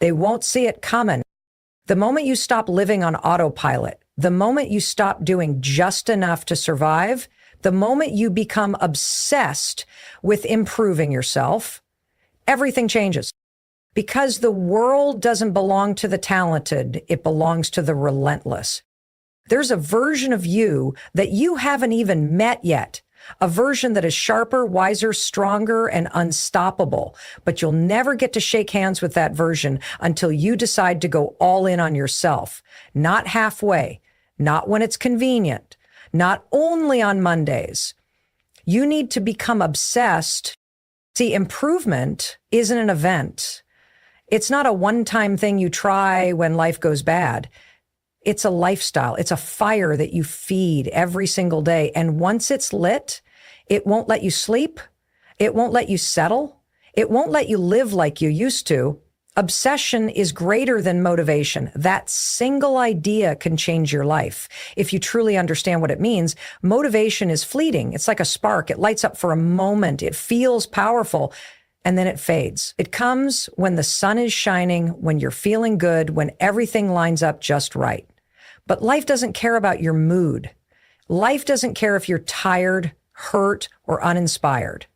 They won't see it coming. The moment you stop living on autopilot, the moment you stop doing just enough to survive, the moment you become obsessed with improving yourself, everything changes. Because the world doesn't belong to the talented, it belongs to the relentless. There's a version of you that you haven't even met yet, a version that is sharper, wiser, stronger, and unstoppable. But you'll never get to shake hands with that version until you decide to go all in on yourself, not halfway, not when it's convenient, not only on Mondays. You need to become obsessed. See, improvement isn't an event. It's not a one-time thing you try when life goes bad. It's a lifestyle. It's a fire that you feed every single day. And once it's lit, it won't let you sleep. It won't let you settle. It won't let you live like you used to. Obsession is greater than motivation. That single idea can change your life. If you truly understand what it means, motivation is fleeting. It's like a spark. It lights up for a moment. It feels powerful. And then it fades. It comes when the sun is shining, when you're feeling good, when everything lines up just right. But life doesn't care about your mood. Life doesn't care if you're tired, hurt, or uninspired.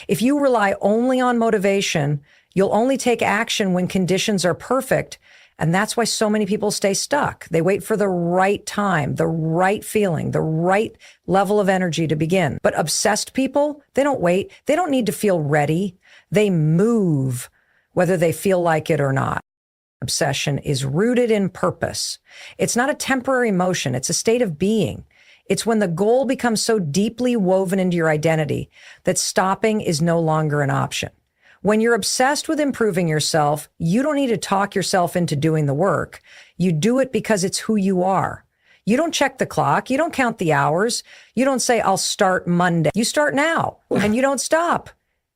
If you rely only on motivation, you'll only take action when conditions are perfect. And that's why so many people stay stuck. They wait for the right time, the right feeling, the right level of energy to begin. But obsessed people, they don't wait. They don't need to feel ready. They move, whether they feel like it or not. Obsession is rooted in purpose. It's not a temporary motion. It's a state of being. It's when the goal becomes so deeply woven into your identity that stopping is no longer an option. When you're obsessed with improving yourself, you don't need to talk yourself into doing the work. You do it because it's who you are. You don't check the clock. You don't count the hours. You don't say, I'll start Monday. You start now, and you don't stop.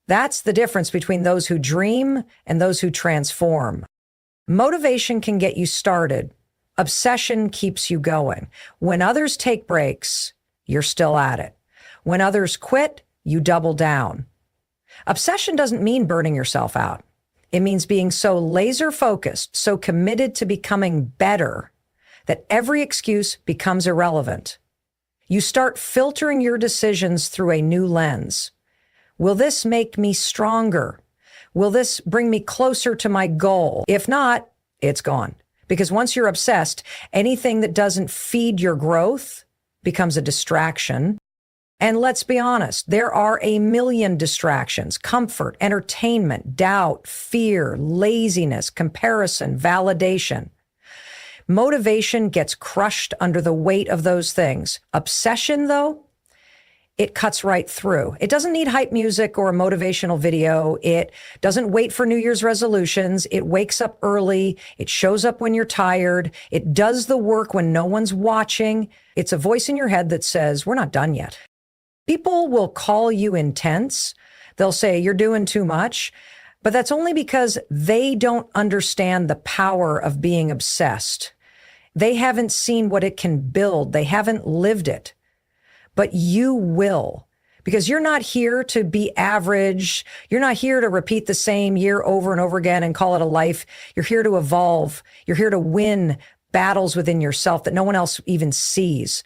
That's the difference between those who dream and those who transform. Motivation can get you started. Obsession keeps you going. When others take breaks, you're still at it. When others quit, you double down. Obsession doesn't mean burning yourself out. It means being so laser focused, so committed to becoming better that every excuse becomes irrelevant. You start filtering your decisions through a new lens. Will this make me stronger? Will this bring me closer to my goal? If not, it's gone. Because once you're obsessed, anything that doesn't feed your growth becomes a distraction. And let's be honest, there are a million distractions: comfort, entertainment, doubt, fear, laziness, comparison, validation. Motivation gets crushed under the weight of those things. Obsession, though, it cuts right through. It doesn't need hype music or a motivational video. It doesn't wait for New Year's resolutions. It wakes up early. It shows up when you're tired. It does the work when no one's watching. It's a voice in your head that says, we're not done yet. People will call you intense. They'll say, you're doing too much. But that's only because they don't understand the power of being obsessed. They haven't seen what it can build. They haven't lived it. But you will, because you're not here to be average. You're not here to repeat the same year over and over again and call it a life. You're here to evolve. You're here to win battles within yourself that no one else even sees.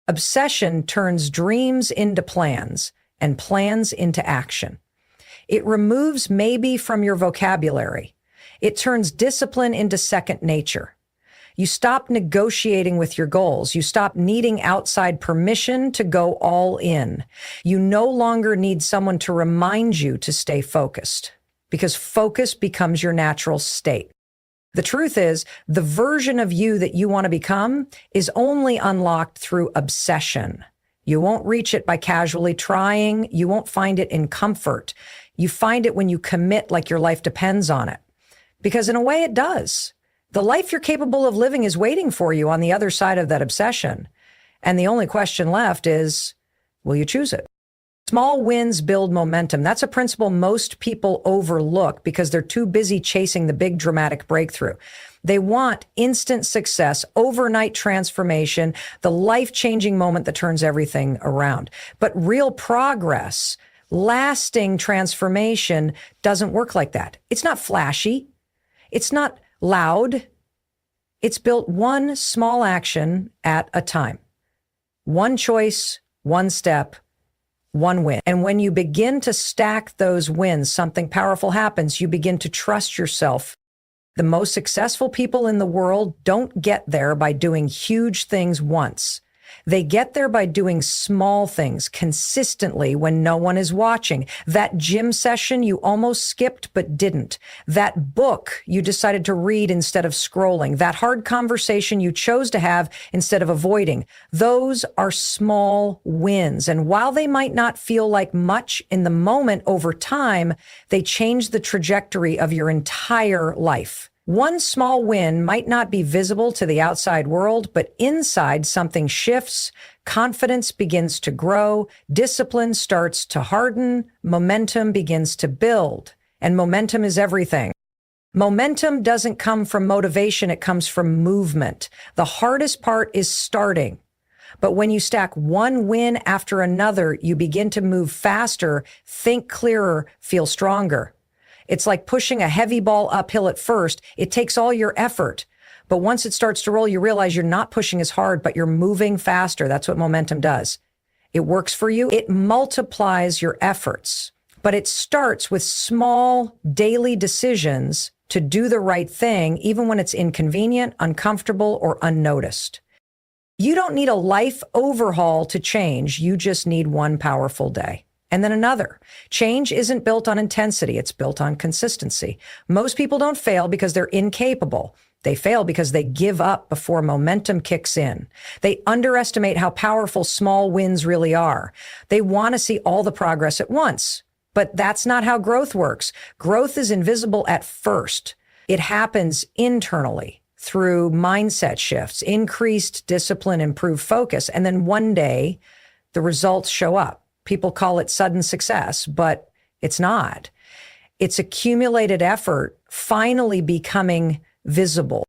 Obsession turns dreams into plans and plans into action. It removes maybe from your vocabulary. It turns discipline into second nature. You stop negotiating with your goals. You stop needing outside permission to go all in. You no longer need someone to remind you to stay focused, because focus becomes your natural state. The truth is, the version of you that you want to become is only unlocked through obsession. You won't reach it by casually trying. You won't find it in comfort. You find it when you commit like your life depends on it. Because in a way it does. The life you're capable of living is waiting for you on the other side of that obsession. And the only question left is, will you choose it? Small wins build momentum. That's a principle most people overlook because they're too busy chasing the big dramatic breakthrough. They want instant success, overnight transformation, the life-changing moment that turns everything around. But real progress, lasting transformation doesn't work like that. It's not flashy. It's not loud. It's built one small action at a time. One choice, one step, one win. And when you begin to stack those wins, something powerful happens. You begin to trust yourself. The most successful people in the world don't get there by doing huge things once. They get there by doing small things consistently when no one is watching. That gym session you almost skipped but didn't. That book you decided to read instead of scrolling. That hard conversation you chose to have instead of avoiding. Those are small wins. And while they might not feel like much in the moment, over time, they change the trajectory of your entire life. One small win might not be visible to the outside world, but inside something shifts, confidence begins to grow, discipline starts to harden, momentum begins to build. And momentum is everything. Momentum doesn't come from motivation, it comes from movement. The hardest part is starting. But when you stack one win after another, you begin to move faster, think clearer, feel stronger. It's like pushing a heavy ball uphill at first. It takes all your effort. But once it starts to roll, you realize you're not pushing as hard, but you're moving faster. That's what momentum does. It works for you. It multiplies your efforts. But it starts with small daily decisions to do the right thing, even when it's inconvenient, uncomfortable, or unnoticed. You don't need a life overhaul to change. You just need one powerful day. And then another. Change isn't built on intensity. It's built on consistency. Most people don't fail because they're incapable. They fail because they give up before momentum kicks in. They underestimate how powerful small wins really are. They want to see all the progress at once. But that's not how growth works. Growth is invisible at first. It happens internally through mindset shifts, increased discipline, improved focus. And then one day, the results show up. People call it sudden success, but it's not. It's accumulated effort finally becoming visible.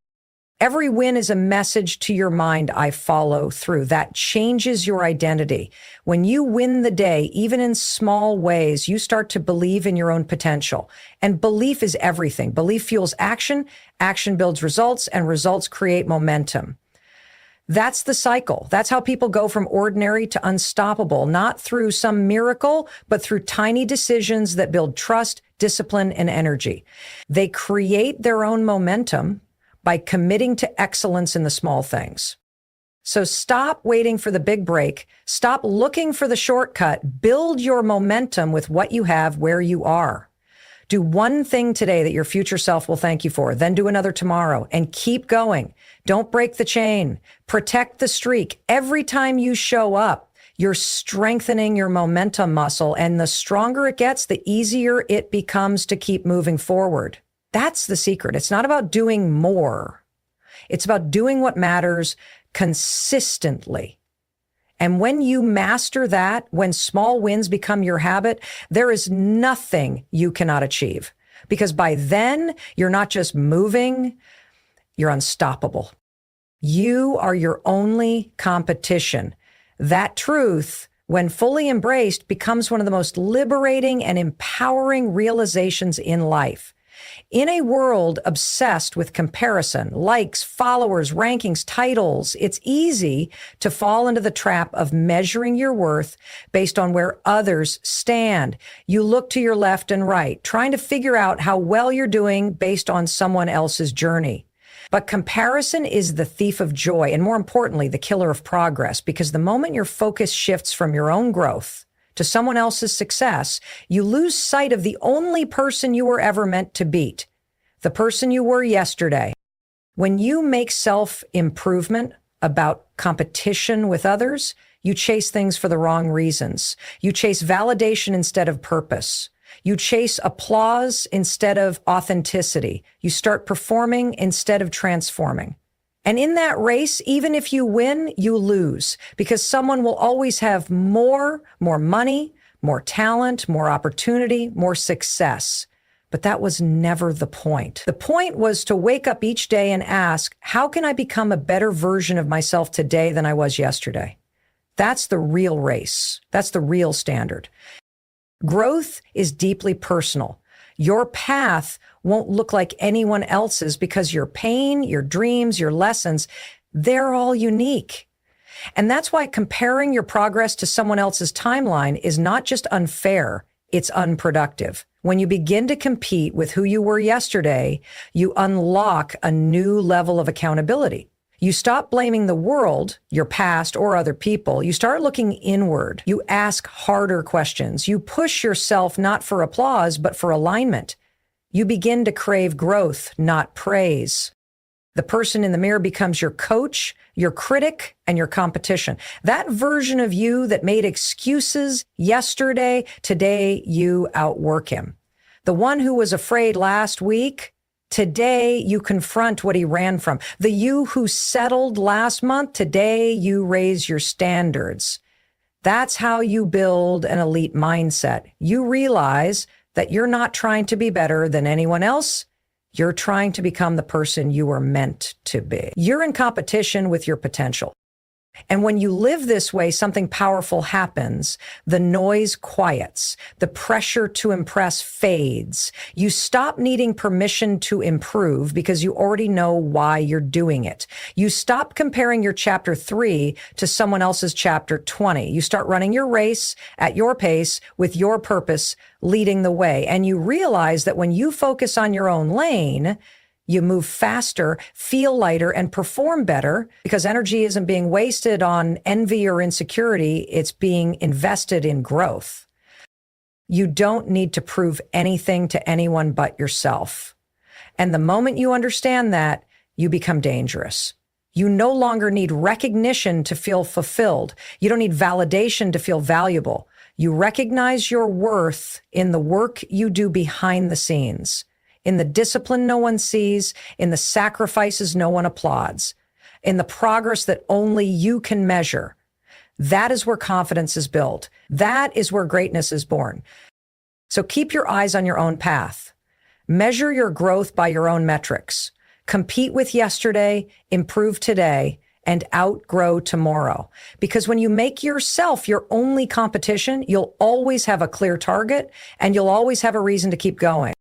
Every win is a message to your mind, I follow through. That changes your identity. When you win the day, even in small ways, you start to believe in your own potential. And belief is everything. Belief fuels action, action builds results, and results create momentum. That's the cycle. That's how people go from ordinary to unstoppable, not through some miracle, but through tiny decisions that build trust, discipline, and energy. They create their own momentum by committing to excellence in the small things. So stop waiting for the big break. Stop looking for the shortcut. Build your momentum with what you have where you are. Do one thing today that your future self will thank you for, then do another tomorrow, and keep going. Don't break the chain. Protect the streak. Every time you show up, you're strengthening your momentum muscle, and the stronger it gets, the easier it becomes to keep moving forward. That's the secret. It's not about doing more. It's about doing what matters consistently. And when you master that, when small wins become your habit, there is nothing you cannot achieve. Because by then, you're not just moving, you're unstoppable. You are your only competition. That truth, when fully embraced, becomes one of the most liberating and empowering realizations in life. In a world obsessed with comparison, likes, followers, rankings, titles, it's easy to fall into the trap of measuring your worth based on where others stand. You look to your left and right, trying to figure out how well you're doing based on someone else's journey. But comparison is the thief of joy, and more importantly, the killer of progress, because the moment your focus shifts from your own growth to someone else's success, you lose sight of the only person you were ever meant to beat, the person you were yesterday. When you make self-improvement about competition with others, you chase things for the wrong reasons. You chase validation instead of purpose. You chase applause instead of authenticity. You start performing instead of transforming. And in that race, even if you win, you lose, because someone will always have more money, more talent, more opportunity, more success. But that was never the point. The point was to wake up each day and ask, how can I become a better version of myself today than I was yesterday? That's the real race. That's the real standard. Growth is deeply personal. Your path won't look like anyone else's because your pain, your dreams, your lessons, they're all unique. And that's why comparing your progress to someone else's timeline is not just unfair, it's unproductive. When you begin to compete with who you were yesterday, you unlock a new level of accountability. You stop blaming the world, your past, or other people. You start looking inward. You ask harder questions. You push yourself not for applause, but for alignment. You begin to crave growth, not praise. The person in the mirror becomes your coach, your critic, and your competition. That version of you that made excuses yesterday, today you outwork him. The one who was afraid last week, today you confront what he ran from. The you who settled last month, today you raise your standards. That's how you build an elite mindset. You realize that you're not trying to be better than anyone else. You're trying to become the person you were meant to be. You're in competition with your potential. And when you live this way, something powerful happens. The noise quiets. The pressure to impress fades. You stop needing permission to improve because you already know why you're doing it. You stop comparing your chapter 3 to someone else's chapter 20. You start running your race at your pace with your purpose leading the way. And you realize that when you focus on your own lane, you move faster, feel lighter, and perform better because energy isn't being wasted on envy or insecurity. It's being invested in growth. You don't need to prove anything to anyone but yourself. And the moment you understand that, you become dangerous. You no longer need recognition to feel fulfilled. You don't need validation to feel valuable. You recognize your worth in the work you do behind the scenes, in the discipline no one sees, in the sacrifices no one applauds, in the progress that only you can measure. That is where confidence is built. That is where greatness is born. So keep your eyes on your own path. Measure your growth by your own metrics. Compete with yesterday, improve today, and outgrow tomorrow. Because when you make yourself your only competition, you'll always have a clear target and you'll always have a reason to keep going.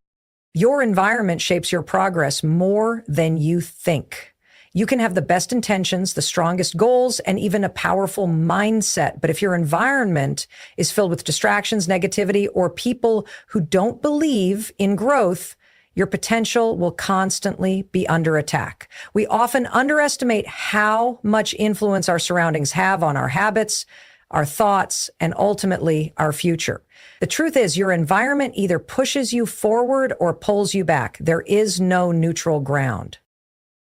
Your environment shapes your progress more than you think. You can have the best intentions, the strongest goals, and even a powerful mindset. But if your environment is filled with distractions, negativity, or people who don't believe in growth, your potential will constantly be under attack. We often underestimate how much influence our surroundings have on our habits, our thoughts, and ultimately our future. The truth is, your environment either pushes you forward or pulls you back. There is no neutral ground.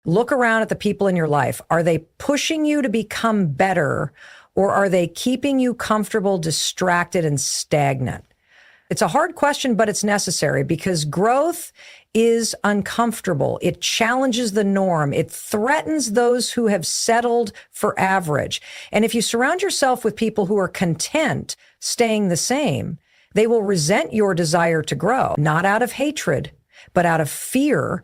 Look around at the people in your life. Are they pushing you to become better, or are they keeping you comfortable, distracted, and stagnant? It's a hard question, but it's necessary because growth is uncomfortable. It challenges the norm. It threatens those who have settled for average. And if you surround yourself with people who are content staying the same, they will resent your desire to grow, not out of hatred, but out of fear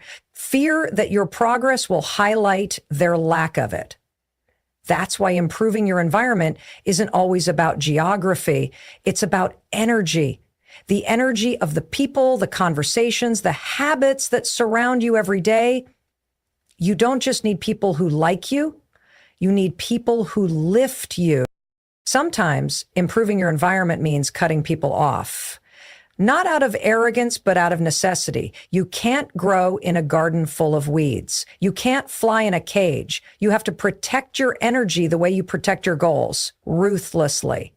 that your progress will highlight their lack of it. That's why improving your environment isn't always about geography. It's about energy. The energy of the people, the conversations, the habits that surround you every day. You don't just need people who like you. You need people who lift you. Sometimes improving your environment means cutting people off. Not out of arrogance, but out of necessity. You can't grow in a garden full of weeds. You can't fly in a cage. You have to protect your energy the way you protect your goals, ruthlessly.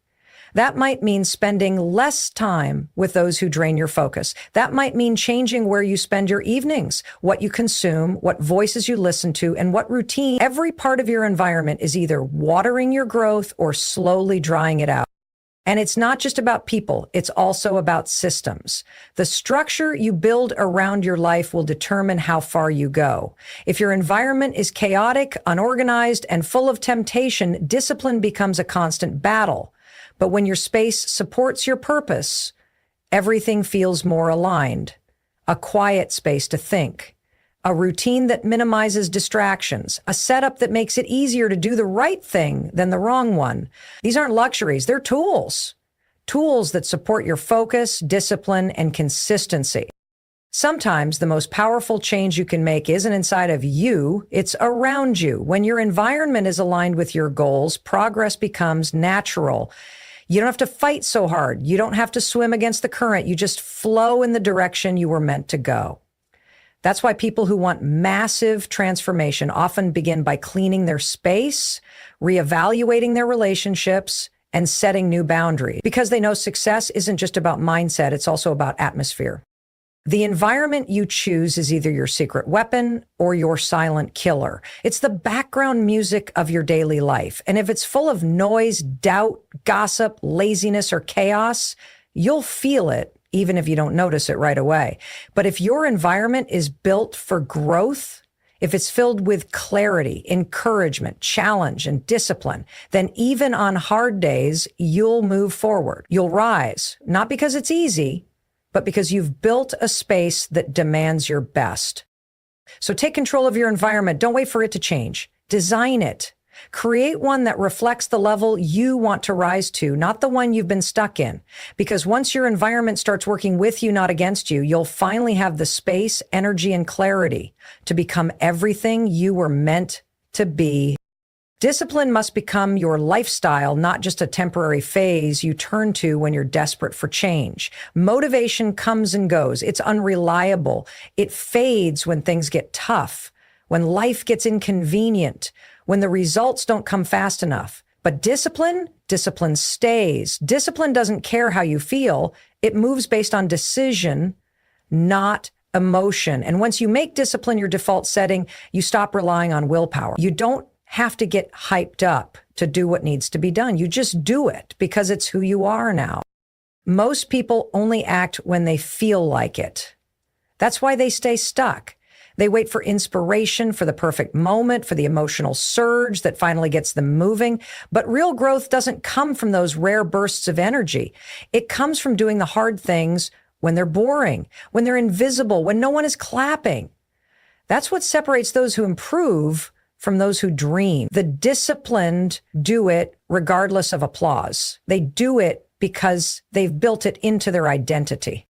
That might mean spending less time with those who drain your focus. That might mean changing where you spend your evenings, what you consume, what voices you listen to, and what routine. Every part of your environment is either watering your growth or slowly drying it out. And it's not just about people, it's also about systems. The structure you build around your life will determine how far you go. If your environment is chaotic, unorganized, and full of temptation, discipline becomes a constant battle. But when your space supports your purpose, everything feels more aligned. A quiet space to think, a routine that minimizes distractions, a setup that makes it easier to do the right thing than the wrong one. These aren't luxuries, they're tools. Tools that support your focus, discipline, and consistency. Sometimes the most powerful change you can make isn't inside of you, it's around you. When your environment is aligned with your goals, progress becomes natural. You don't have to fight so hard. You don't have to swim against the current. You just flow in the direction you were meant to go. That's why people who want massive transformation often begin by cleaning their space, reevaluating their relationships, and setting new boundaries. Because they know success isn't just about mindset, it's also about atmosphere. The environment you choose is either your secret weapon or your silent killer. It's the background music of your daily life. And if it's full of noise, doubt, gossip, laziness, or chaos, you'll feel it, even if you don't notice it right away. But if your environment is built for growth, if it's filled with clarity, encouragement, challenge, and discipline, then even on hard days, you'll move forward. You'll rise, not because it's easy, but because you've built a space that demands your best. So take control of your environment. Don't wait for it to change. Design it. Create one that reflects the level you want to rise to, not the one you've been stuck in. Because once your environment starts working with you, not against you, you'll finally have the space, energy, and clarity to become everything you were meant to be. Discipline must become your lifestyle, not just a temporary phase you turn to when you're desperate for change. Motivation comes and goes. It's unreliable. It fades when things get tough, when life gets inconvenient, when the results don't come fast enough. But discipline stays. Discipline doesn't care how you feel. It moves based on decision, not emotion. And once you make discipline your default setting, you stop relying on willpower. You don't have to get hyped up to do what needs to be done. You just do it because it's who you are now. Most people only act when they feel like it. That's why they stay stuck. They wait for inspiration, for the perfect moment, for the emotional surge that finally gets them moving. But real growth doesn't come from those rare bursts of energy. It comes from doing the hard things when they're boring, when they're invisible, when no one is clapping. That's what separates those who improve from those who dream. The disciplined do it regardless of applause. They do it because they've built it into their identity.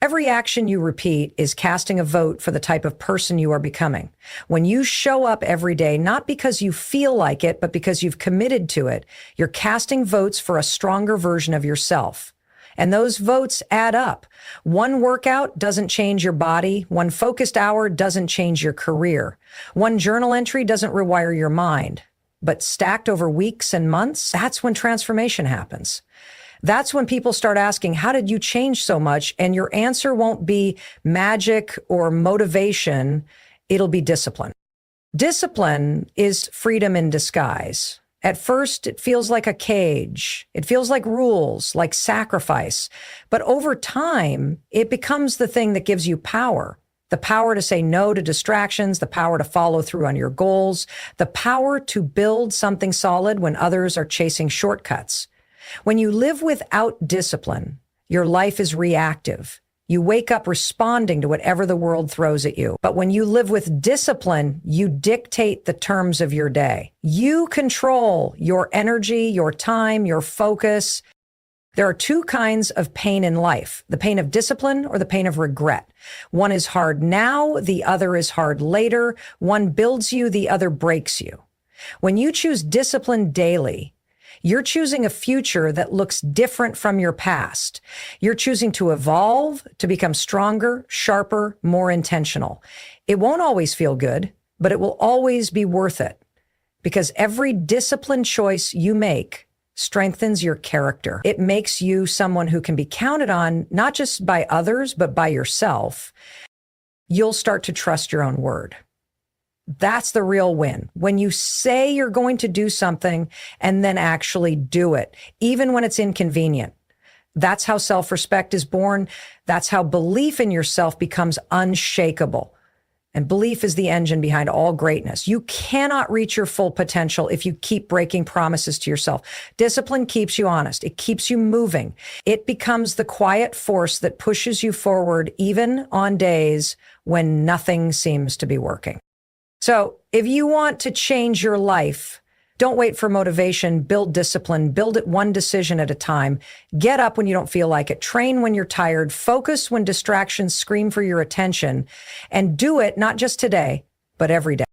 Every action you repeat is casting a vote for the type of person you are becoming. When you show up every day, not because you feel like it, but because you've committed to it, you're casting votes for a stronger version of yourself. And those votes add up. One workout doesn't change your body. One focused hour doesn't change your career. One journal entry doesn't rewire your mind. But stacked over weeks and months, that's when transformation happens. That's when people start asking, how did you change so much? And your answer won't be magic or motivation. It'll be discipline. Discipline is freedom in disguise. At first, it feels like a cage. It feels like rules, like sacrifice. But over time, it becomes the thing that gives you power. The power to say no to distractions, the power to follow through on your goals, the power to build something solid when others are chasing shortcuts. When you live without discipline, your life is reactive. You wake up responding to whatever the world throws at you. But when you live with discipline, you dictate the terms of your day. You control your energy, your time, your focus. There are two kinds of pain in life, the pain of discipline or the pain of regret. One is hard now, the other is hard later. One builds you, the other breaks you. When you choose discipline daily, you're choosing a future that looks different from your past. You're choosing to evolve, to become stronger, sharper, more intentional. It won't always feel good, but it will always be worth it. Because every disciplined choice you make strengthens your character. It makes you someone who can be counted on, not just by others, but by yourself. You'll start to trust your own word. That's the real win. When you say you're going to do something and then actually do it, even when it's inconvenient. That's how self-respect is born. That's how belief in yourself becomes unshakable. And belief is the engine behind all greatness. You cannot reach your full potential if you keep breaking promises to yourself. Discipline keeps you honest. It keeps you moving. It becomes the quiet force that pushes you forward even on days when nothing seems to be working. So if you want to change your life, Don't wait for motivation. Build discipline. Build it one decision at a time. Get up when you don't feel like it. Train when you're tired. Focus when distractions scream for your attention. And do it not just today, but every day.